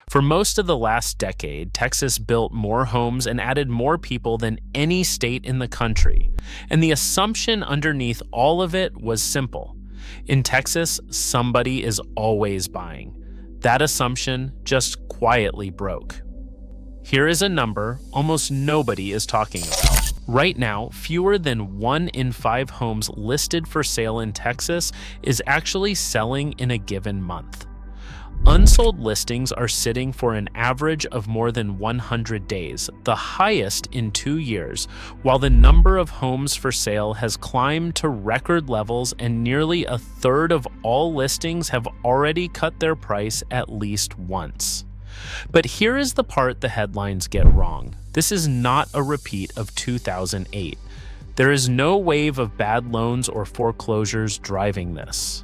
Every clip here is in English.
For most of the last decade, Texas built more homes and added more people than any state in the country. And the assumption underneath all of it was simple. In Texas, somebody is always buying. That assumption just quietly broke. Here is a number almost nobody is talking about. Right now, fewer than 1 in 5 homes listed for sale in Texas is actually selling in a given month. Unsold listings are sitting for an average of more than 100 days, the highest in 2 years, while the number of homes for sale has climbed to record levels and nearly a third of all listings have already cut their price at least once. But here is the part the headlines get wrong. This is not a repeat of 2008. There is no wave of bad loans or foreclosures driving this.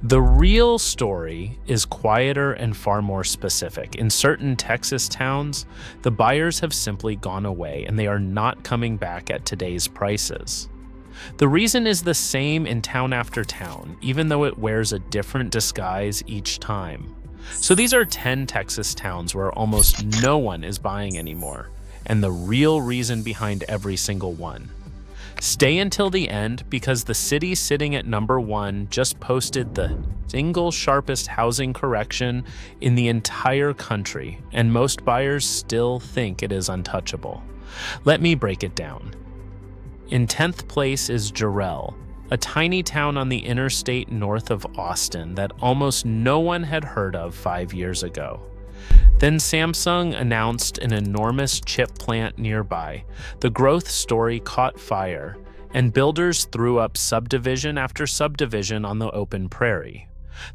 The real story is quieter and far more specific. In certain Texas towns, the buyers have simply gone away and they are not coming back at today's prices. The reason is the same in town after town, even though it wears a different disguise each time. So these are 10 Texas towns where almost no one is buying anymore, and the real reason behind every single one. Stay until the end because the city sitting at number 1 just posted the single sharpest housing correction in the entire country, and most buyers still think it is untouchable. Let me break it down. In 10th place is Jarrell, a tiny town on the interstate north of Austin that almost no one had heard of 5 years ago. Then Samsung announced an enormous chip plant nearby. The growth story caught fire, and builders threw up subdivision after subdivision on the open prairie.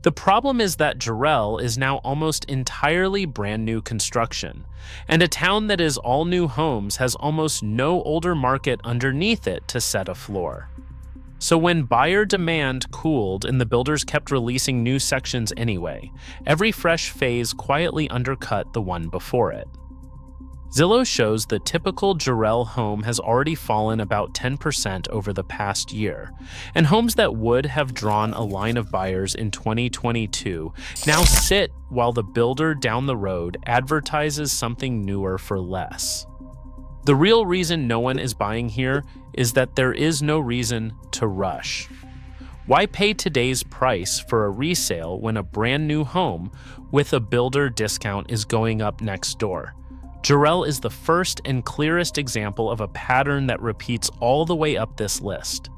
The problem is that Jarrell is now almost entirely brand new construction, and a town that is all new homes has almost no older market underneath it to set a floor. So when buyer demand cooled and the builders kept releasing new sections anyway, every fresh phase quietly undercut the one before it. Zillow shows the typical Jarrell home has already fallen about 10% over the past year, and homes that would have drawn a line of buyers in 2022 now sit while the builder down the road advertises something newer for less. The real reason no one is buying here is that there is no reason to rush. Why pay today's price for a resale when a brand new home with a builder discount is going up next door? Jarrell is the first and clearest example of a pattern that repeats all the way up this list.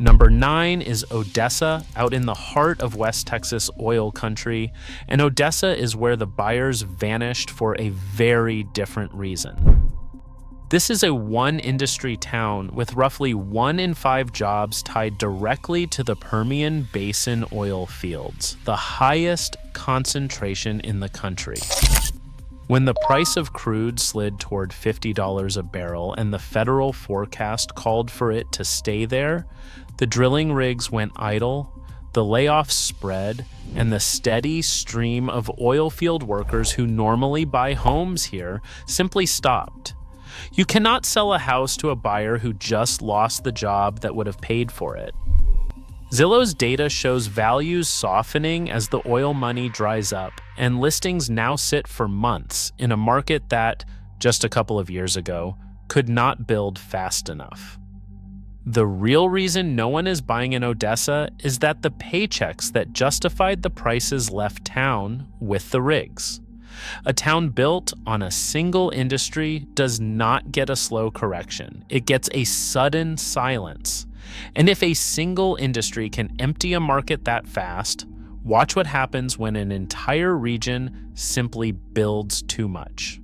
Number 9 is Odessa, out in the heart of West Texas oil country, and Odessa is where the buyers vanished for a very different reason. This is a one-industry town with roughly 1 in 5 jobs tied directly to the Permian Basin oil fields, the highest concentration in the country. When the price of crude slid toward $50 a barrel and the federal forecast called for it to stay there, the drilling rigs went idle, the layoffs spread, and the steady stream of oil field workers who normally buy homes here simply stopped. You cannot sell a house to a buyer who just lost the job that would have paid for it. Zillow's data shows values softening as the oil money dries up, and listings now sit for months in a market that, just a couple of years ago, could not build fast enough. The real reason no one is buying in Odessa is that the paychecks that justified the prices left town with the rigs. A town built on a single industry does not get a slow correction. It gets a sudden silence. And if a single industry can empty a market that fast, watch what happens when an entire region simply builds too much.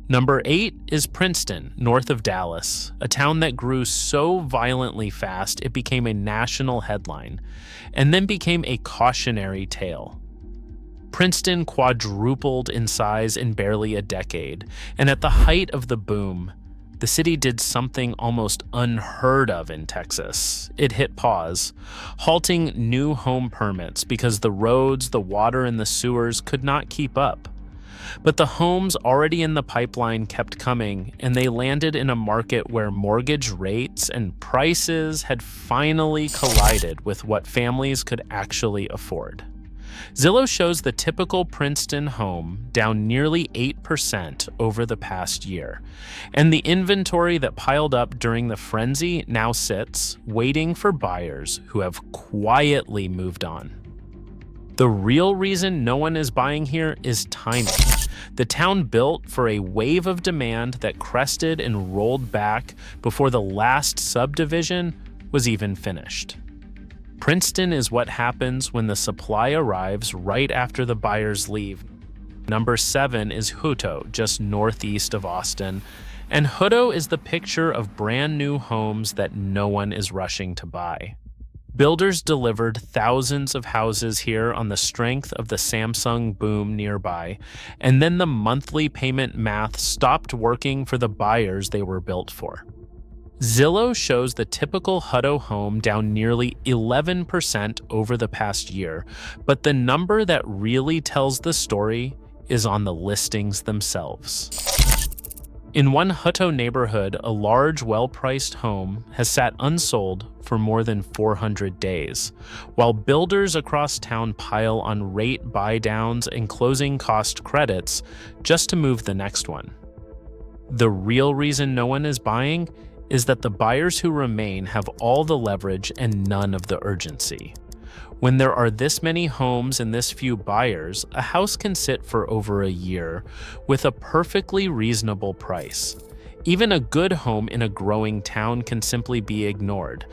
Number 8 is Princeton, north of Dallas, a town that grew so violently fast it became a national headline, and then became a cautionary tale. Princeton quadrupled in size in barely a decade, and at the height of the boom, the city did something almost unheard of in Texas. It hit pause, halting new home permits because the roads, the water, and the sewers could not keep up. But the homes already in the pipeline kept coming, and they landed in a market where mortgage rates and prices had finally collided with what families could actually afford. Zillow shows the typical Princeton home down nearly 8% over the past year, and the inventory that piled up during the frenzy now sits, waiting for buyers who have quietly moved on. The real reason no one is buying here is timing. The town built for a wave of demand that crested and rolled back before the last subdivision was even finished. Princeton is what happens when the supply arrives right after the buyers leave. Number 7 is Hutto, just northeast of Austin, and Hutto is the picture of brand new homes that no one is rushing to buy. Builders delivered thousands of houses here on the strength of the Samsung boom nearby, and then the monthly payment math stopped working for the buyers they were built for. Zillow shows the typical Hutto home down nearly 11% over the past year, but the number that really tells the story is on the listings themselves. In one Hutto neighborhood, a large, well-priced home has sat unsold for more than 400 days, while builders across town pile on rate buy-downs and closing cost credits just to move the next one. The real reason no one is buying is that the buyers who remain have all the leverage and none of the urgency. When there are this many homes and this few buyers, a house can sit for over a year with a perfectly reasonable price. Even a good home in a growing town can simply be ignored.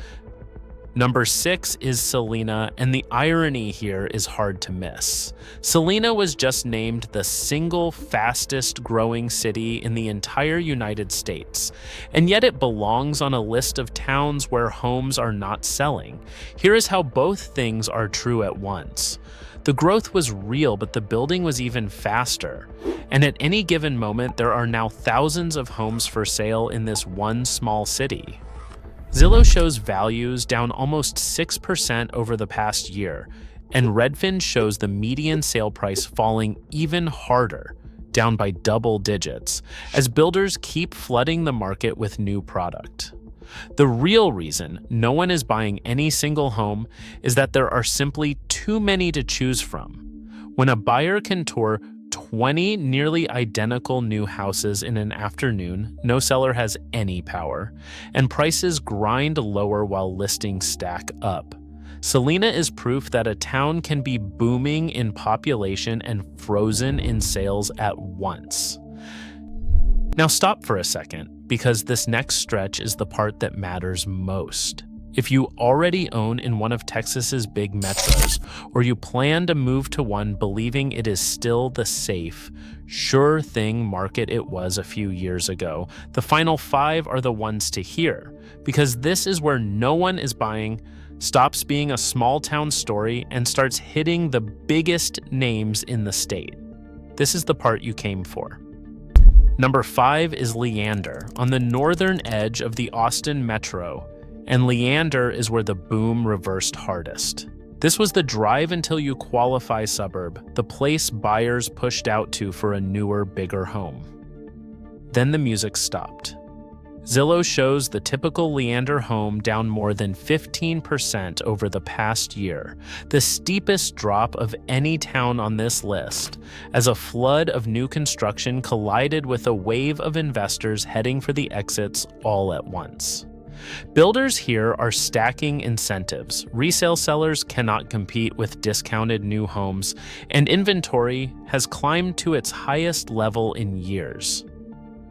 Number 6 is Celina, and the irony here is hard to miss. Celina was just named the single fastest growing city in the entire United States, and yet it belongs on a list of towns where homes are not selling. Here is how both things are true at once. The growth was real, but the building was even faster. And at any given moment, there are now thousands of homes for sale in this one small city. Zillow shows values down almost 6% over the past year, and Redfin shows the median sale price falling even harder, down by double digits, as builders keep flooding the market with new product. The real reason no one is buying any single home is that there are simply too many to choose from. When a buyer can tour 20 nearly identical new houses in an afternoon, no seller has any power, and prices grind lower while listings stack up. Celina is proof that a town can be booming in population and frozen in sales at once. Now stop for a second, because this next stretch is the part that matters most. If you already own in one of Texas's big metros, or you plan to move to one believing it is still the safe, sure thing market it was a few years ago, the final 5 are the ones to hear, because this is where no one is buying, stops being a small town story, and starts hitting the biggest names in the state. This is the part you came for. Number 5 is Leander, on the northern edge of the Austin metro, and Leander is where the boom reversed hardest. This was the drive until you qualify suburb, the place buyers pushed out to for a newer, bigger home. Then the music stopped. Zillow shows the typical Leander home down more than 15% over the past year, the steepest drop of any town on this list, as a flood of new construction collided with a wave of investors heading for the exits all at once. Builders here are stacking incentives, resale sellers cannot compete with discounted new homes, and inventory has climbed to its highest level in years.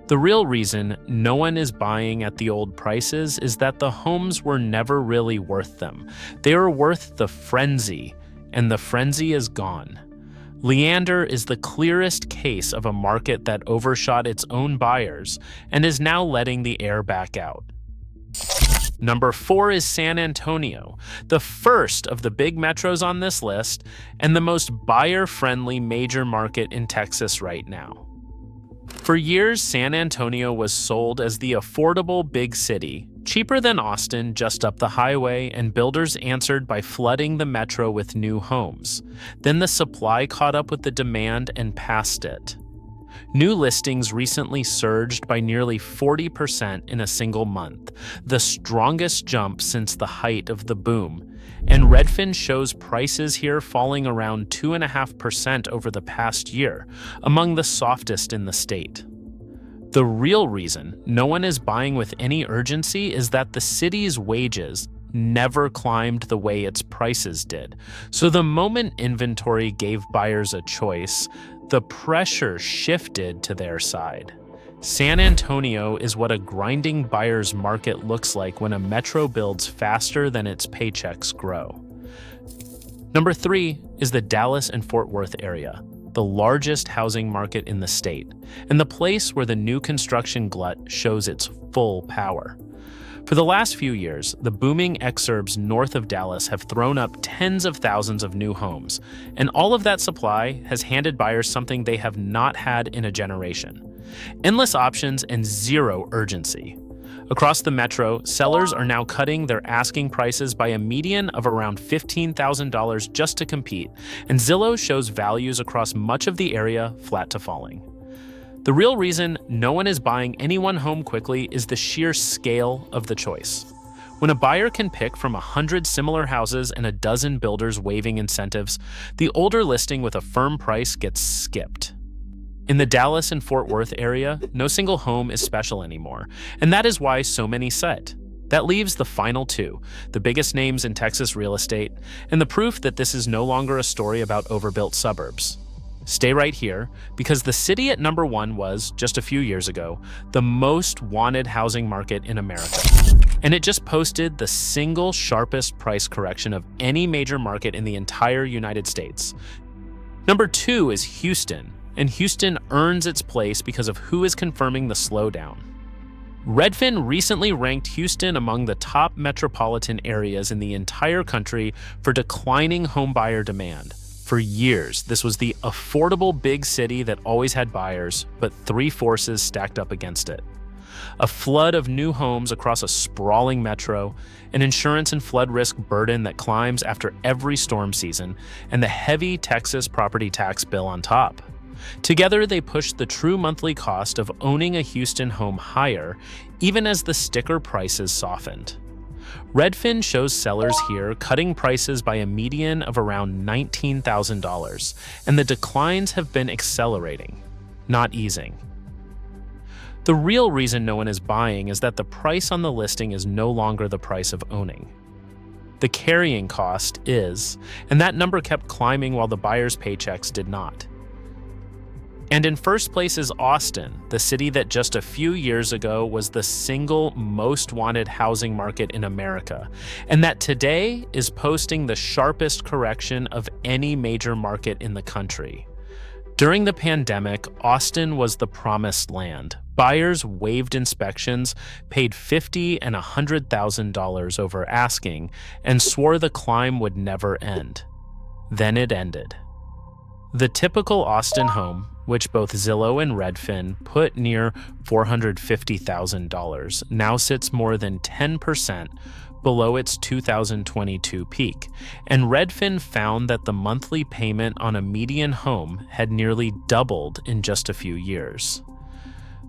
The real reason no one is buying at the old prices is that the homes were never really worth them. They were worth the frenzy, and the frenzy is gone. Leander is the clearest case of a market that overshot its own buyers and is now letting the air back out. Number 4 is San Antonio, the first of the big metros on this list and the most buyer-friendly major market in Texas right now. For years, San Antonio was sold as the affordable big city, cheaper than Austin just up the highway, and builders answered by flooding the metro with new homes. Then the supply caught up with the demand and passed it. New listings recently surged by nearly 40% in a single month, the strongest jump since the height of the boom. And Redfin shows prices here falling around 2.5% over the past year, among the softest in the state. The real reason no one is buying with any urgency is that the city's wages never climbed the way its prices did. So the moment inventory gave buyers a choice, the pressure shifted to their side. San Antonio is what a grinding buyer's market looks like when a metro builds faster than its paychecks grow. Number 3 is the Dallas and Fort Worth area, the largest housing market in the state, and the place where the new construction glut shows its full power. For the last few years, the booming exurbs north of Dallas have thrown up tens of thousands of new homes, and all of that supply has handed buyers something they have not had in a generation: endless options and zero urgency. Across the metro, sellers are now cutting their asking prices by a median of around $15,000 just to compete, and Zillow shows values across much of the area flat to falling. The real reason no one is buying any one home quickly is the sheer scale of the choice. When a buyer can pick from 100 similar houses and a dozen builders waiving incentives, the older listing with a firm price gets skipped. In the Dallas and Fort Worth area, no single home is special anymore, and that is why so many sit. That leaves the final 2, the biggest names in Texas real estate, and the proof that this is no longer a story about overbuilt suburbs. Stay right here, because the city at number 1 was, just a few years ago, the most wanted housing market in America. And it just posted the single sharpest price correction of any major market in the entire United States. Number 2 is Houston, and Houston earns its place because of who is confirming the slowdown. Redfin recently ranked Houston among the top metropolitan areas in the entire country for declining homebuyer demand. For years, this was the affordable big city that always had buyers, but 3 forces stacked up against it: a flood of new homes across a sprawling metro, an insurance and flood risk burden that climbs after every storm season, and the heavy Texas property tax bill on top. Together, they pushed the true monthly cost of owning a Houston home higher, even as the sticker prices softened. Redfin shows sellers here cutting prices by a median of around $19,000, and the declines have been accelerating, not easing. The real reason no one is buying is that the price on the listing is no longer the price of owning. The carrying cost is, and that number kept climbing while the buyer's paychecks did not. And in first place is Austin, the city that just a few years ago was the single most wanted housing market in America, and that today is posting the sharpest correction of any major market in the country. During the pandemic, Austin was the promised land. Buyers waived inspections, paid $50,000 and $100,000 over asking, and swore the climb would never end. Then it ended. The typical Austin home, which both Zillow and Redfin put near $450,000, now sits more than 10% below its 2022 peak, and Redfin found that the monthly payment on a median home had nearly doubled in just a few years.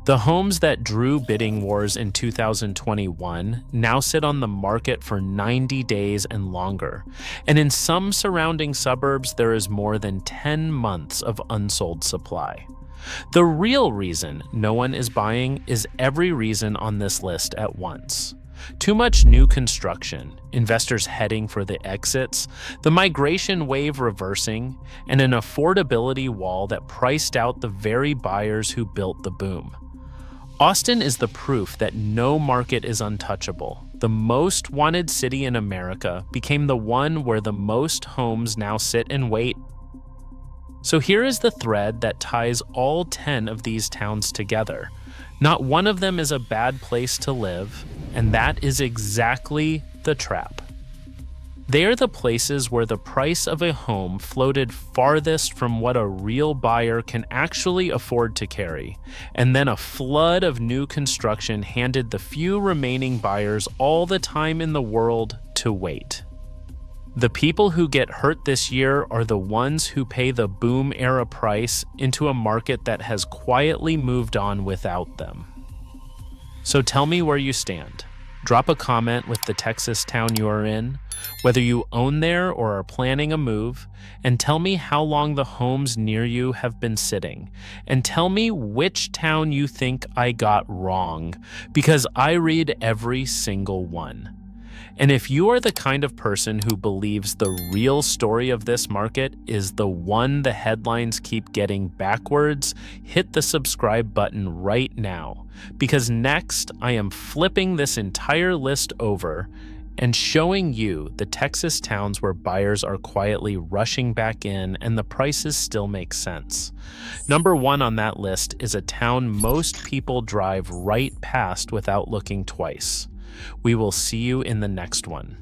The homes that drew bidding wars in 2021 now sit on the market for 90 days and longer, and in some surrounding suburbs there is more than 10 months of unsold supply. The real reason no one is buying is every reason on this list at once. Too much new construction, investors heading for the exits, the migration wave reversing, and an affordability wall that priced out the very buyers who built the boom. Austin is the proof that no market is untouchable. The most wanted city in America became the one where the most homes now sit and wait. So here is the thread that ties all 10 of these towns together. Not one of them is a bad place to live, and that is exactly the trap. They are the places where the price of a home floated farthest from what a real buyer can actually afford to carry, and then a flood of new construction handed the few remaining buyers all the time in the world to wait. The people who get hurt this year are the ones who pay the boom-era price into a market that has quietly moved on without them. So tell me where you stand. Drop a comment with the Texas town you are in, whether you own there or are planning a move, and tell me how long the homes near you have been sitting. And tell me which town you think I got wrong, because I read every single one. And if you are the kind of person who believes the real story of this market is the one the headlines keep getting backwards, hit the subscribe button right now, because next I am flipping this entire list over and showing you the Texas towns where buyers are quietly rushing back in and the prices still make sense. Number 1 on that list is a town most people drive right past without looking twice. We will see you in the next one.